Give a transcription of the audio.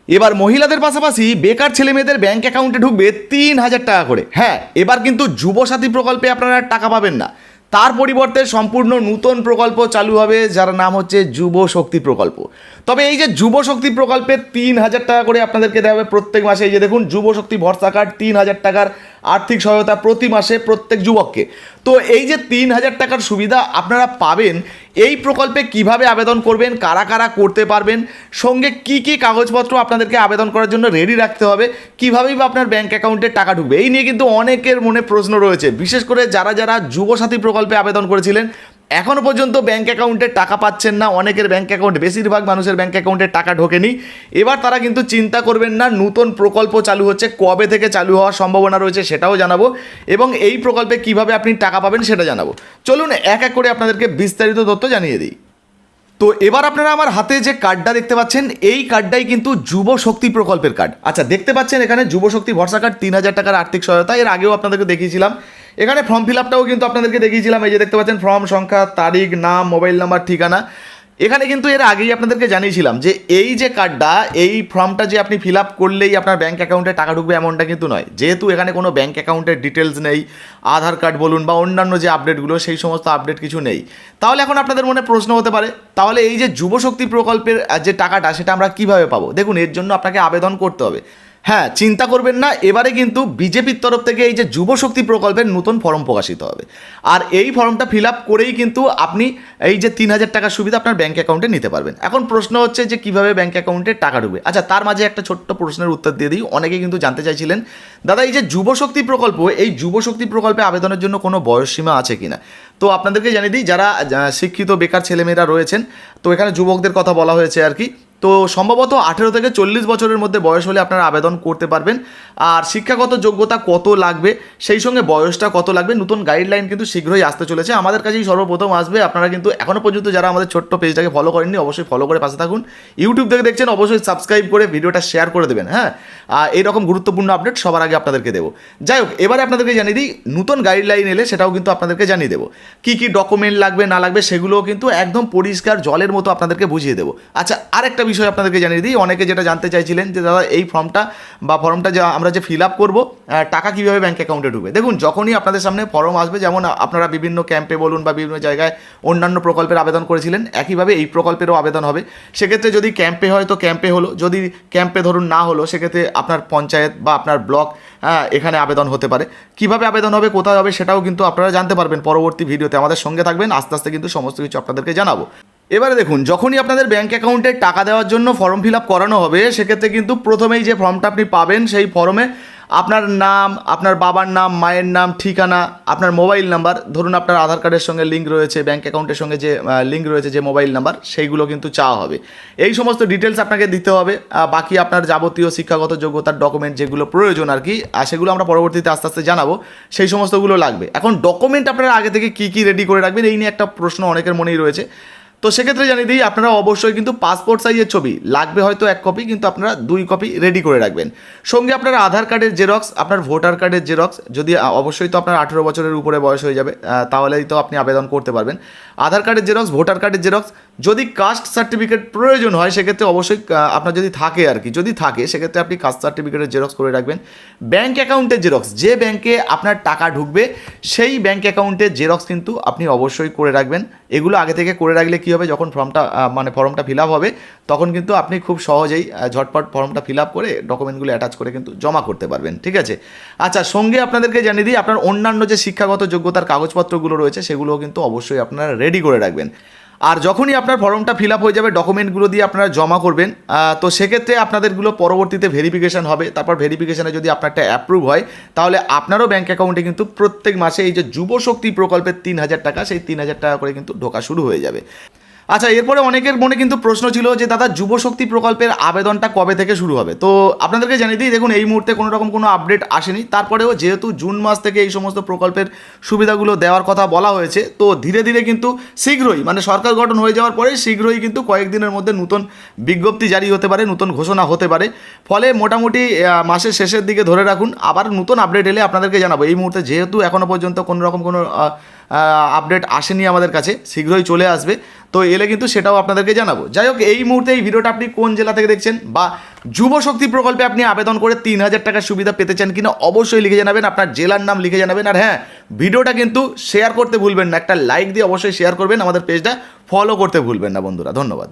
এবার মহিলাদের পাশাপাশি বেকার ছেলে মেয়েদের ব্যাঙ্ক অ্যাকাউন্টে ঢুকবে 3,000 টাকা করে। হ্যাঁ, এবার কিন্তু যুবসাথী প্রকল্পে আপনারা টাকা পাবেন না, তার পরিবর্তে সম্পূর্ণ নতুন প্রকল্প চালু হবে, যার নাম হচ্ছে যুব শক্তি প্রকল্প। তবে এই যে যুব শক্তি প্রকল্পে 3,000 টাকা করে আপনাদেরকে দেওয়া হবে প্রত্যেক মাসে। এই যে দেখুন, যুব শক্তি ভরসা কার্ড, 3,000 টাকার আর্থিক সহায়তা প্রতি মাসে প্রত্যেক যুবককে। তো এই যে 3,000 টাকার সুবিধা আপনারা পাবেন, এই প্রকল্পে কিভাবে আবেদন করবেন, কারা কারা করতে পারবেন, সঙ্গে কি কি কাগজপত্র আপনাদেরকে আবেদন করার জন্য রেডি রাখতে হবে, কীভাবেই বা আপনার ব্যাঙ্ক অ্যাকাউন্টে টাকা ঢুকবে, এই নিয়ে কিন্তু অনেকের মনে প্রশ্ন রয়েছে। বিশেষ করে যারা যারা যুবসাথী প্রকল্পে আবেদন করেছিলেন, এখনও পর্যন্ত ব্যাঙ্ক অ্যাকাউন্টে টাকা পাচ্ছেন না। অনেকের ব্যাঙ্ক অ্যাকাউন্ট, বেশিরভাগ মানুষের ব্যাঙ্ক অ্যাকাউন্টে টাকা ঢোকেনি। এবার তারা কিন্তু চিন্তা করবেন না, নতুন প্রকল্প চালু হচ্ছে, কবে থেকে চালু হওয়ার সম্ভাবনা রয়েছে সেটাও জানাবো, এবং এই প্রকল্পে কিভাবে আপনি টাকা পাবেন সেটা জানাবো। চলুন এক এক করে আপনাদেরকে বিস্তারিত তথ্য জানিয়ে দিই। তো এবার আপনারা আমার হাতে যে কার্ডটা দেখতে পাচ্ছেন, এই কার্ডটাই কিন্তু যুব শক্তি প্রকল্পের কার্ড। আচ্ছা, দেখতে পাচ্ছেন এখানে যুব শক্তি ভরসা কার্ড, 3,000 টাকার আর্থিক সহায়তা। এর আগেও আপনাদেরকে দেখিয়েছিলাম। এখানে ফর্ম ফিল আপটাও কিন্তু আপনাদেরকে দেখিয়েছিলাম। এই যে দেখতে পাচ্ছেন, ফর্ম সংখ্যা, তারিখ, নাম, মোবাইল নাম্বার, ঠিকানা। এখানে কিন্তু এর আগেই আপনাদেরকে জানিয়েছিলাম যে এই যে কার্ডটা, এই ফর্মটা যে আপনি ফিল আপ করলেই আপনার ব্যাঙ্ক অ্যাকাউন্টে টাকা ঢুকবে এমনটা কিন্তু নয়। যেহেতু এখানে কোনো ব্যাঙ্ক অ্যাকাউন্টের ডিটেলস নেই, আধার কার্ড বলুন বা অন্যান্য যে আপডেটগুলো, সেই সমস্ত আপডেট কিছু নেই। তাহলে এখন আপনাদের মনে প্রশ্ন হতে পারে, তাহলে এই যে যুবশক্তি প্রকল্পের যে টাকাটা, সেটা আমরা কীভাবে পাবো? দেখুন, এর জন্য আপনাকে আবেদন করতে হবে। হ্যাঁ, চিন্তা করবেন না, এবারে কিন্তু বিজেপির তরফ থেকে এই যে যুবশক্তি প্রকল্পের নতুন ফর্ম প্রকাশিত হবে, আর এই ফর্মটা ফিল আপ করেই কিন্তু আপনি এই যে 3,000 টাকার সুবিধা আপনার ব্যাঙ্ক অ্যাকাউন্টে নিতে পারবেন। এখন প্রশ্ন হচ্ছে যে কীভাবে ব্যাঙ্ক অ্যাকাউন্টে টাকা ঢুকবে। আচ্ছা, তার মাঝে একটা ছোট্ট প্রশ্নের উত্তর দিয়ে দিই। অনেকেই কিন্তু জানতে চাইছিলেন, দাদা এই যে যুবশক্তি প্রকল্প, এই যুবশক্তি প্রকল্পে আবেদনের জন্য কোনো বয়সসীমা আছে কিনা? তো আপনাদেরকে জানিয়ে দিই, যারা শিক্ষিত বেকার ছেলেমেয়েরা রয়েছেন, তো এখানে যুবকদের কথা বলা হয়েছে আর কি। তো সম্ভবত 18 থেকে 40 বছরের মধ্যে বয়স হলে আপনারা আবেদন করতে পারবেন। আর শিক্ষাগত যোগ্যতা কত লাগবে, সেই সঙ্গে বয়সটা কত লাগবে, নতুন গাইডলাইন কিন্তু শীঘ্রই আসতে চলেছে। আমাদের কাছেই সর্বপ্রথম আসবে। আপনারা কিন্তু এখনও পর্যন্ত যারা আমাদের ছোট্ট পেজটাকে ফলো করেননি, অবশ্যই ফলো করে পাশে থাকুন। ইউটিউব থেকে দেখছেন, অবশ্যই সাবস্ক্রাইব করে ভিডিওটা শেয়ার করে দেবেন। হ্যাঁ, এইরকম গুরুত্বপূর্ণ আপডেট সবার আগে আপনাদেরকে দেবো। যাই হোক, এবারে আপনাদেরকে জানিয়ে দিই, নতুন গাইডলাইন এলে সেটাও কিন্তু আপনাদেরকে জানিয়ে দেবো। কী কী ডকুমেন্ট লাগবে না লাগবে সেগুলোও কিন্তু একদম পরিষ্কার জলের মতো আপনাদেরকে বুঝিয়ে দেবো। আচ্ছা, আরেকটা বিষয় আপনাদেরকে জানিয়ে দিই, অনেকে যেটা জানতে চাইছিলেন যে দাদা এই ফর্মটা যে আমরা যে ফিল আপ করবো, টাকা কীভাবে ব্যাঙ্ক অ্যাকাউন্টে ঢুকবে। দেখুন, যখনই আপনাদের সামনে ফর্ম আসবে, যেমন আপনারা বিভিন্ন ক্যাম্পে বলুন বা বিভিন্ন জায়গায় অন্যান্য প্রকল্পের আবেদন করেছিলেন, একইভাবে এই প্রকল্পেরও আবেদন হবে। সেক্ষেত্রে যদি ক্যাম্পে হয় তো ক্যাম্পে হলো, যদি ক্যাম্পে ধরুন না হলো, সেক্ষেত্রে আপনার পঞ্চায়েত বা আপনার ব্লক, এখানে আবেদন হতে পারে। কিভাবে আবেদন হবে, কোথায় হবে, সেটাও কিন্তু আপনারা জানতে পারবেন পরবর্তী ভিডিওতে। আমাদের সঙ্গে থাকবেন, আস্তে আস্তে কিন্তু সমস্ত কিছু আপনাদেরকে জানাবো। এবারে দেখুন, যখনই আপনাদের ব্যাঙ্ক অ্যাকাউন্টে টাকা দেওয়ার জন্য ফর্ম ফিল আপ করানো হবে, সেক্ষেত্রে কিন্তু প্রথমেই যে ফর্মটা আপনি পাবেন, সেই ফর্মে আপনার নাম, আপনার বাবার নাম, মায়ের নাম, ঠিকানা, আপনার মোবাইল নাম্বার, ধরুন আপনার আধার কার্ডের সঙ্গে লিঙ্ক রয়েছে, ব্যাঙ্ক অ্যাকাউন্টের সঙ্গে যে লিঙ্ক রয়েছে, যে মোবাইল নাম্বার, সেইগুলো কিন্তু চাওয়া হবে। এই সমস্ত ডিটেলস আপনাকে দিতে হবে। বাকি আপনার যাবতীয় শিক্ষাগত যোগ্যতার ডকুমেন্ট যেগুলো প্রয়োজন আর কি, সেগুলো আমরা পরবর্তীতে আস্তে আস্তে জানাবো, সেই সমস্তগুলো লাগবে। এখন ডকুমেন্ট আপনারা আগে থেকে কী কী রেডি করে রাখবেন, এই নিয়ে একটা প্রশ্ন অনেকের মনেই রয়েছে। তো সেক্ষেত্রে জানিয়ে দিই, আপনারা অবশ্যই কিন্তু পাসপোর্ট সাইজের ছবি লাগবে, হয়তো 1 কপি, কিন্তু আপনারা 2 কপি রেডি করে রাখবেন। সঙ্গে আপনার আধার কার্ডের জেরক্স, আপনার ভোটার কার্ডের জেরক্স, যদি অবশ্যই তো আপনার 18 বছরের উপরে বয়স হয়ে যাবে, তাহলেই তো আপনি আবেদন করতে পারবেন। আধার কার্ডের জেরক্স, ভোটার কার্ডের জেরক্স, যদি কাস্ট সার্টিফিকেট প্রয়োজন হয় সেক্ষেত্রে অবশ্যই আপনার যদি থাকে আর কি, যদি থাকে সেক্ষেত্রে আপনি কাস্ট সার্টিফিকেটের জেরক্স করে রাখবেন। ব্যাঙ্ক অ্যাকাউন্টের জেরক্স, যে ব্যাঙ্কে আপনার টাকা ঢুকবে সেই ব্যাঙ্ক অ্যাকাউন্টের জেরক্স কিন্তু আপনি অবশ্যই করে রাখবেন। এগুলো আগে থেকে করে রাখলে কী হবে, যখন ফর্মটা ফিল আপ হবে, তখন কিন্তু আপনি খুব সহজেই ঝটপট ফর্মটা ফিল আপ করে ডকুমেন্টগুলো অ্যাটাচ করে কিন্তু জমা করতে পারবেন। ঠিক আছে। আচ্ছা, সঙ্গে আপনাদেরকে জানিয়ে দিই, আপনার অন্যান্য যে শিক্ষাগত যোগ্যতার কাগজপত্রগুলো রয়েছে, সেগুলোও কিন্তু অবশ্যই আপনারা রেডি করে রাখবেন। আর যখনই আপনার ফর্মটা ফিল আপ হয়ে যাবে, ডকুমেন্টগুলো দিয়ে আপনারা জমা করবেন, তো সেক্ষেত্রে আপনাদেরগুলো পরবর্তীতে ভেরিফিকেশান হবে। তারপর ভেরিফিকেশানে যদি আপনারটা অ্যাপ্রুভ হয়, তাহলে আপনারও ব্যাঙ্ক অ্যাকাউন্টে কিন্তু প্রত্যেক মাসে এই যে যুবশক্তি প্রকল্পের 3,000 টাকা, সেই 3,000 টাকা করে কিন্তু ঢোকা শুরু হয়ে যাবে। আচ্ছা, এরপরে অনেকের মনে কিন্তু প্রশ্ন ছিল যে দাদা যুবশক্তি প্রকল্পের আবেদনটা কবে থেকে শুরু হবে। তো আপনাদেরকে জানিয়ে দিই, দেখুন এই মুহূর্তে কোনো রকম কোনো আপডেট আসেনি। তারপরেও যেহেতু জুন মাস থেকে এই সমস্ত প্রকল্পের সুবিধাগুলো দেওয়ার কথা বলা হয়েছে, তো ধীরে ধীরে কিন্তু শীঘ্রই, মানে সরকার গঠন হয়ে যাওয়ার পরে শীঘ্রই কিন্তু কয়েকদিনের মধ্যে নতুন বিজ্ঞপ্তি জারি হতে পারে, নতুন ঘোষণা হতে পারে। ফলে মোটামুটি মাসের শেষের দিকে ধরে রাখুন, আবার নতুন আপডেট এলে আপনাদেরকে জানাবো। এই মুহূর্তে যেহেতু এখনও পর্যন্ত কোনো রকম কোনো আপডেট আসেনি আমাদের কাছে, শীঘ্রই চলে আসবে, তো এলে কিন্তু সেটাও আপনাদেরকে জানাবো। যাই হোক, এই মুহূর্তে এই ভিডিওটা আপনি কোন জেলা থেকে দেখছেন বা যুব শক্তি প্রকল্পে আপনি আবেদন করে 3,000 টাকার সুবিধা পেতে চান কিনা অবশ্যই লিখে জানাবেন, আপনার জেলার নাম লিখে জানাবেন। আর হ্যাঁ, ভিডিওটা কিন্তু শেয়ার করতে ভুলবেন না, একটা লাইক দিয়ে অবশ্যই শেয়ার করবেন, আমাদের পেজটা ফলো করতে ভুলবেন না বন্ধুরা। ধন্যবাদ।